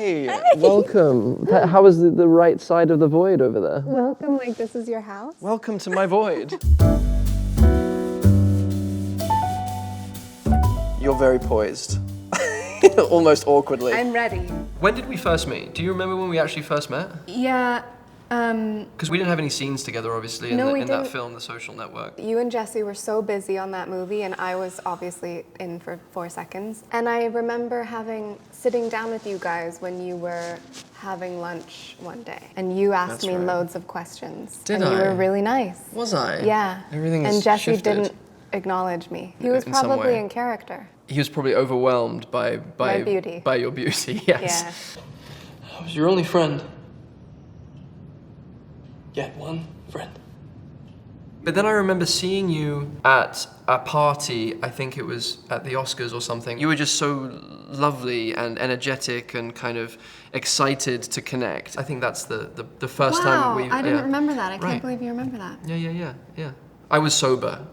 Hi, welcome. How is the right side of the void over there? Welcome, like this is your house? Welcome to my void. You're very poised. Almost awkwardly. I'm ready. When did we first meet? Do you remember when we actually first met? Yeah, Because we didn't have any scenes together, obviously, in that film, The Social Network. you and Jesse were so busy on that movie, and I was obviously in for 4 seconds. And I remember sitting down with you guys when you were having lunch one day, and you asked me loads of questions. Did and I? you were really nice. Was I? Yeah. Everything's And Jesse shifted. didn't acknowledge me. He was In some probably way. in character. He was probably overwhelmed by My beauty. By your beauty, yes. Yeah. I was your only friend. Yet one friend. But then I remember seeing you at a party, I think it was at the Oscars or something. You were just so lovely and energetic and kind of excited to connect. I think that's the first time we... Wow, I didn't remember that. I Right. can't believe you remember that. Yeah. I was sober.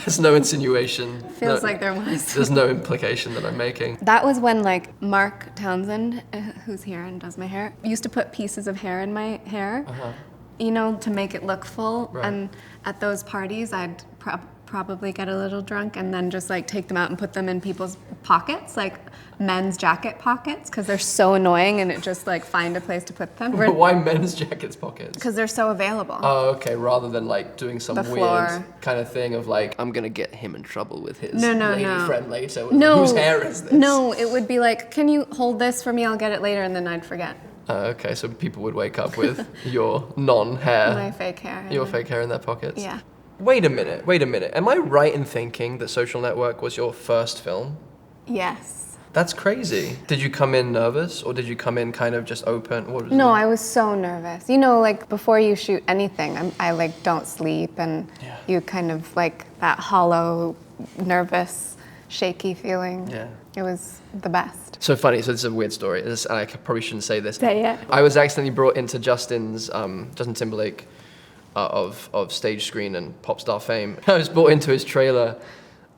There's no insinuation. Feels like there was. There's no implication that I'm making. That was when like Mark Townsend, who's here and does my hair, used to put pieces of hair in my hair, you know, to make it look full. Right. And at those parties, I'd probably get a little drunk and then just like take them out and put them in people's pockets, like men's jacket pockets, because they're so annoying and it just like find a place to put them. But why men's jackets pockets? Because they're so available. Oh, okay, rather than like doing some The weird floor. kind of thing of like, I'm gonna get him in trouble with his No. lady friend later. No. Whose hair is this? No, it would be like, can you hold this for me? I'll get it later, and then I'd forget. Okay, so people would wake up with your non-hair. My fake hair. Your fake hair in their pockets? Yeah. Wait a minute. Am I right in thinking that Social Network was your first film? Yes. That's crazy. Did you come in nervous or did you come in kind of just open? What was No, it? I was so nervous. You know, like before you shoot anything, I like don't sleep, and you kind of like that hollow, nervous, shaky feeling. Yeah. It was the best. So funny, so this is a weird story, and I probably shouldn't say this. Say it. I was accidentally brought into Justin Timberlake of stage screen and pop star fame. I was brought into his trailer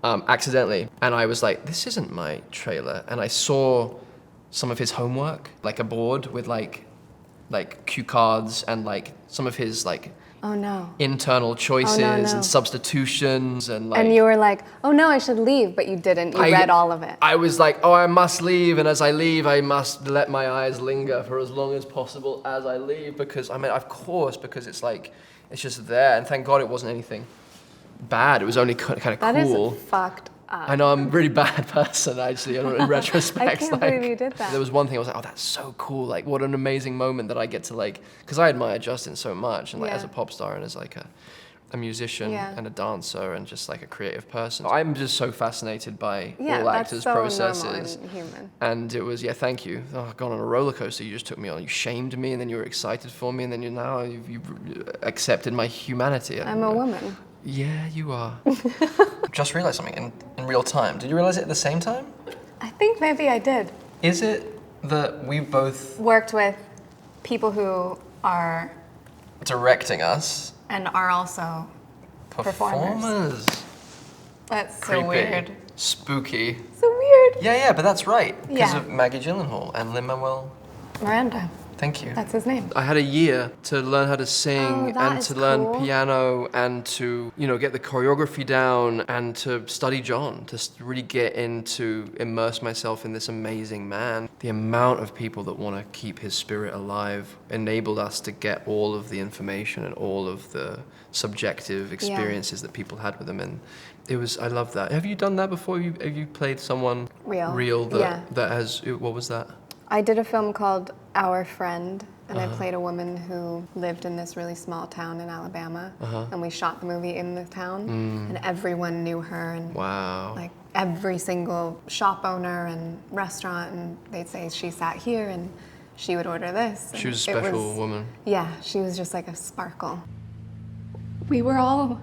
accidentally, and I was like, this isn't my trailer. And I saw some of his homework, like a board with like cue cards and like some of his like Oh no. internal choices no. and substitutions and like. And you were like, oh no, I should leave, but you didn't. You read all of it. I was like, oh, I must leave, and as I leave, I must let my eyes linger for as long as possible as I leave, because I mean, of course, because it's like, it's just there, and thank God it wasn't anything bad. It was only kind of That cool. is fucked up. I know I'm a really bad person, actually, in retrospect. I can't believe you did that. There was one thing I was like, oh, that's so cool. Like, what an amazing moment that I get to like, because I admire Justin so much, and like as a pop star and as like a musician and a dancer and just like a creative person. I'm just so fascinated by all actors' processes. Normal and human. And it was, thank you. Oh, I've gone on a roller coaster you just took me on. You shamed me, and then you were excited for me, and then you've accepted my humanity. I'm a woman. Yeah, you are. Just realized something in real time. Did you realize it at the same time? I think maybe I did. Is it that we both Worked with people who are directing us? and are also performers. That's so Creepy. weird. Spooky. So weird. Yeah, but that's right. Because Yeah. of Maggie Gyllenhaal and Lin-Manuel. Miranda. Thank you. That's his name. I had a year to learn how to Oh, sing that and is to learn cool. piano and to, get the choreography down and to study John, to really get into, immerse myself in this amazing man. The amount of people that want to keep his spirit alive enabled us to get all of the information and all of the subjective experiences that people had with him. And it was, I love that. Have you done that before? Have you played someone Real. that has, what was that? I did a film called Our Friend, and I played a woman who lived in this really small town in Alabama, and we shot the movie in the town, and everyone knew her, and Wow. like every single shop owner and restaurant, and they'd say she sat here and she would order this. She was a and it special woman. Yeah, she was just like a sparkle. We were all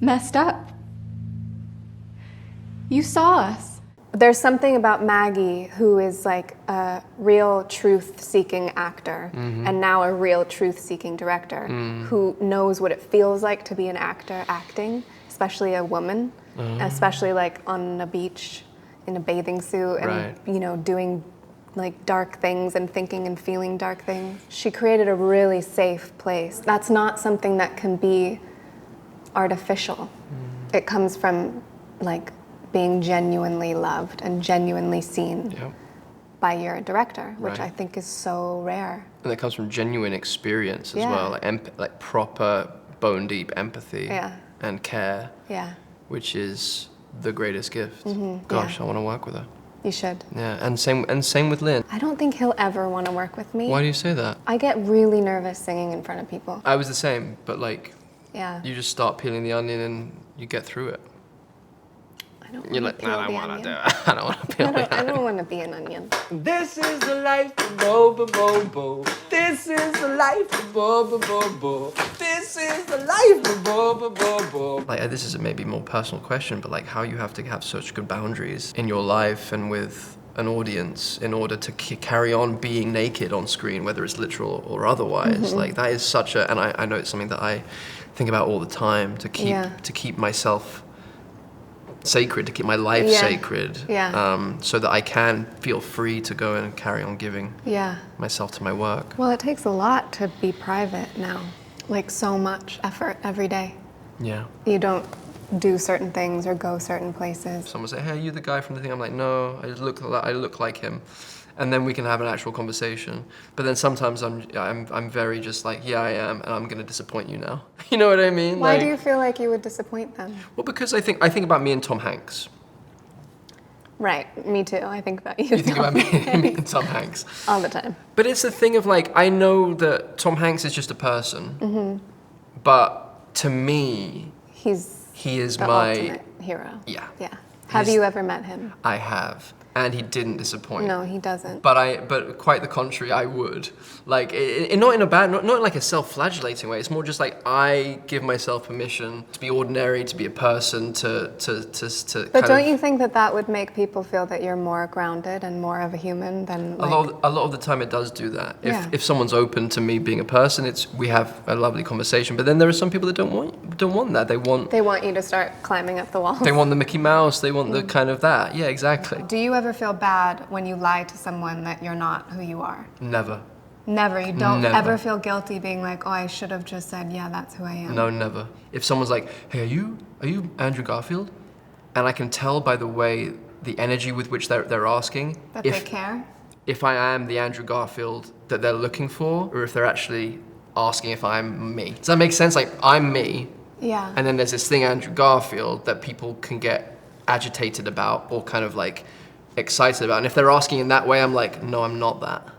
messed up. You saw us. There's something about Maggie, who is like a real truth-seeking actor, and now a real truth-seeking director, who knows what it feels like to be an actor acting, especially a woman, especially like on a beach in a bathing suit and, Right. you know, doing like dark things and thinking and feeling dark things. She created a really safe place. That's not something that can be artificial. It comes from like being genuinely loved and genuinely seen Yep. by your director, which Right. I think is so rare. And it comes from genuine experience as Yeah. well, like proper bone deep empathy Yeah. and care, Yeah, which is the greatest gift. Mm-hmm. Gosh, yeah. I want to work with her. you should. Yeah, and same with Lynn. I don't think he'll ever want to work with me. Why do you say that? I get really nervous singing in front of people. I was the same, but like Yeah. you just start peeling the onion and you get through it. I don't You're want like, to no, peel I the don't want to onion. do it. I don't want to peel the I onion. don't want to be an onion. This is the life, bo bo bo bo. This is the life, bo bo bo bo. This is the life, bo bo bo bo. Like this is a maybe more personal question, but like how you have to have such good boundaries in your life and with an audience in order to carry on being naked on screen, whether it's literal or otherwise. Like that is such a, and I know it's something that I think about all the time to keep Yeah. to keep myself sacred, to keep my life Yeah. sacred, Yeah. so that I can feel free to go and carry on giving Yeah. myself to my work. Well, it takes a lot to be private now. Like so much effort every day. Yeah. You don't do certain things or go certain places. Someone say, "Hey, are you the guy from the thing?" I'm like, "No, I look like him," and then we can have an actual conversation. But then sometimes I'm very just like, "Yeah, I am," and I'm gonna disappoint you now. You know what I mean? Why like, do you feel like you would disappoint them? Well, because I think about me and Tom Hanks. Right, me too. I think about you. You think about me and Tom Hanks. all the time. But it's the thing of like, I know that Tom Hanks is just a person, but to me, he is the my ultimate hero. Yeah. Yeah. Have He's- you ever met him? I have, and he didn't disappoint. No, he doesn't. But quite the contrary, I would. Like, not in a bad, not in like a self-flagellating way. It's more just like I give myself permission to be ordinary, to be a person, to But don't you think that that would make people feel that you're more grounded and more of a human than like... A lot of the time it does do that. Yeah. If someone's open to me being a person, we have a lovely conversation. But then there are some people that don't want that. They want you to start climbing up the walls? the Mickey Mouse. They want the kind of that. Yeah, exactly. Do you ever feel bad when you lie to someone that you're not who you are? Never. Never. You don't Never. ever feel guilty being like, oh, I should have just said, yeah, that's who I am. No, never. If someone's like, "Hey, are you Andrew Garfield?" and I can tell by the way, the energy with which they're asking, That they care? if I am the Andrew Garfield that they're looking for, or if they're actually asking if I'm me. Does that make sense? Like, I'm me, Yeah. and then there's this thing, Andrew Garfield, that people can get agitated about or kind of like excited about. And if they're asking in that way, I'm like, no, I'm not that.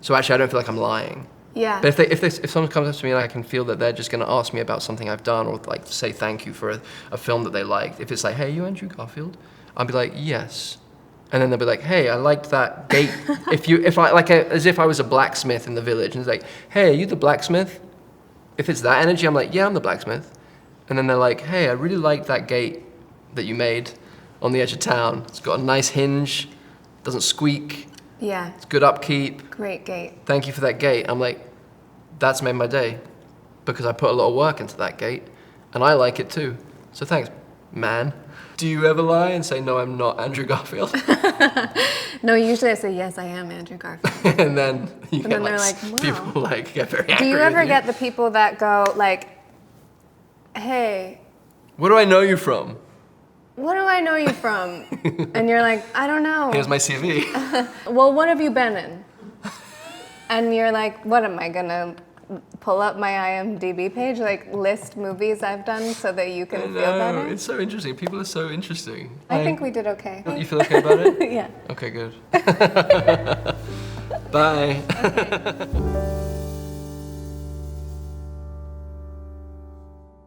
So actually, I don't feel like I'm lying. Yeah. But if someone comes up to me and I can feel that they're just going to ask me about something I've done, or like say thank you for a film that they liked, if it's like, "Hey, you Andrew Garfield?" I'll be like, "Yes," and then they'll be like, "Hey, I liked that gate." As if I was a blacksmith in the village, and it's like, "Hey, are you the blacksmith?" If it's that energy, I'm like, "Yeah, I'm the blacksmith," and then they're like, "Hey, I really liked that gate that you made on the edge of town. It's got a nice hinge, doesn't squeak, Yeah. it's good upkeep. Great gate. Thank you for that gate." I'm like, that's made my day because I put a lot of work into that gate and I like it too. So thanks, man. Do you ever lie and say, "No, I'm not Andrew Garfield"? No, usually I say, yes, I am Andrew Garfield. And then you And get then they're like, like, wow. people like get very angry Do you with ever get the people that go like, hey, What do I know you from? what do I know you from? And you're like, I don't know. Here's my CV. Well, what have you been in? And you're like, what am I gonna pull up my IMDb page, like list movies I've done so that you can feel better? It's so interesting. People are so interesting. I think we did okay. You feel okay about it? Yeah. Okay, good. Bye.